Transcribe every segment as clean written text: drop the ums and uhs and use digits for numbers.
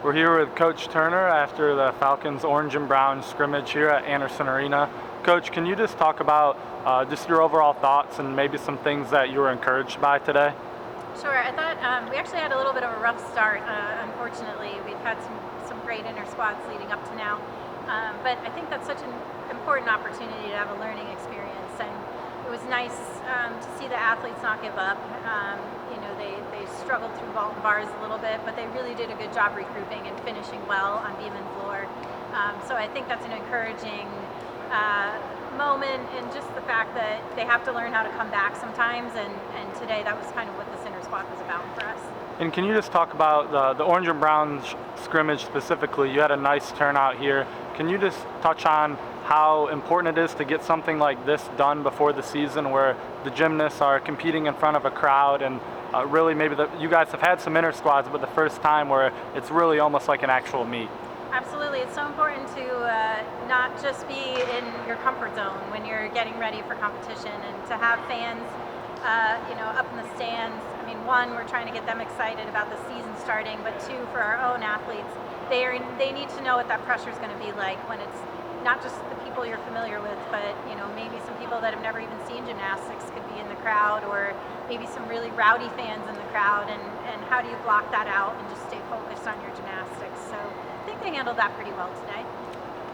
We're here with Coach Turner after the Falcons orange and brown scrimmage here at Anderson Arena. Coach, can you just talk about just your overall thoughts and maybe some things that you were encouraged by today? Sure. I thought we actually had a little bit of a rough start. Unfortunately, we've had some great inter-squads leading up to now, but I think that's such an important opportunity to have a learning experience, and it was nice to see the athletes not give up. They struggled through vault and bars a little bit, but they really did a good job regrouping and finishing well on beam and floor. So I think that's an encouraging moment, and just the fact that they have to learn how to come back sometimes, and today that was kind of what this inter-squad was about for us. And can you just talk about the orange and brown scrimmage specifically? You had a nice turnout here. Can you just touch on how important it is to get something like this done before the season, where the gymnasts are competing in front of a crowd, and really maybe you guys have had some inter-squads, but the first time where it's really almost like an actual meet? Absolutely. It's so important to not just be in your comfort zone when you're getting ready for competition, and to have fans up in the stands. I mean, one, we're trying to get them excited about the season starting, but two, for our own athletes, they need to know what that pressure is going to be like when it's not just the people you're familiar with, but maybe some people that have never even seen gymnastics could be in the crowd, or maybe some really rowdy fans in the crowd, and how do you block that out and just stay focused on your gymnastics. So I think they handled that pretty well today.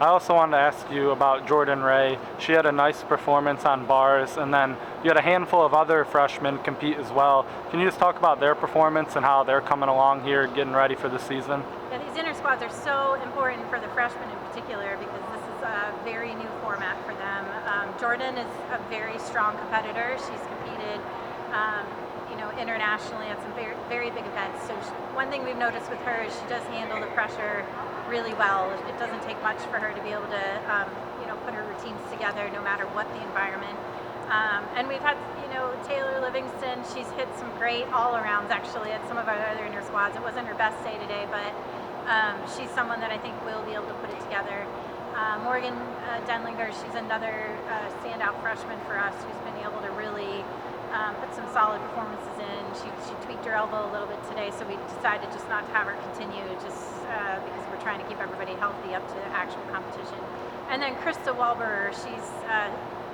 I also wanted to ask you about Jordan Ray. She had a nice performance on bars, and then you had a handful of other freshmen compete as well. Can you just talk about their performance and how they're coming along here, getting ready for the season? Yeah, these inter-squads are so important for the freshmen in particular, because this is a very new format for them. Jordan is a very strong competitor. She's competed internationally at some very, very big events. So one thing we've noticed with her is she does handle the pressure really well. It doesn't take much for her to be able to put her routines together no matter what the environment. And we've had Taylor Livingston. She's hit some great all-arounds actually at some of our other inter-squads. It wasn't her best day today, but she's someone that I think will be able to put it together. Morgan Denlinger, she's another standout freshman for us who's been able to really put some solid performances in. She tweaked her elbow a little bit today, so we decided just not to have her continue, just because we're trying to keep everybody healthy up to actual competition. And then Krista Walberer,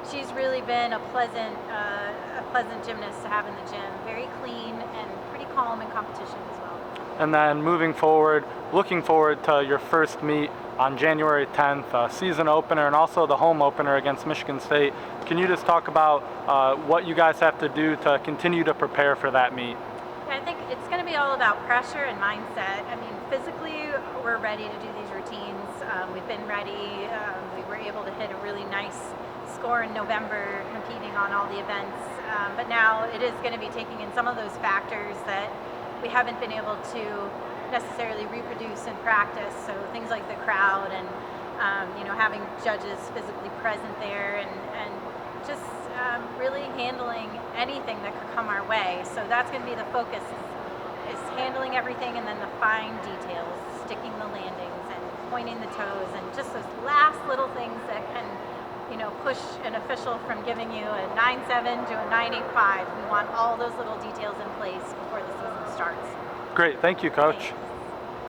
she's really been a pleasant gymnast to have in the gym. Very clean and pretty calm in competition as well. And then moving forward, looking forward to your first meet on January 10th, season opener, and also the home opener against Michigan State. Can you just talk about what you guys have to do to continue to prepare for that meet? Yeah, I think it's going to be all about pressure and mindset. I mean, physically, we're ready to do these routines. We've been ready. We were able to hit a really nice score in November competing on all the events. But now it is going to be taking in some of those factors that we haven't been able to necessarily reproduce in practice. So things like the crowd, and having judges physically present there, and just really handling anything that could come our way. So that's going to be the focus, is handling everything, and then the fine details, sticking the landings and pointing the toes, and just those last little things that can push an official from giving you a 9.7 to a 9.85. We want all those little details in place before the season starts. Great, thank you, Coach.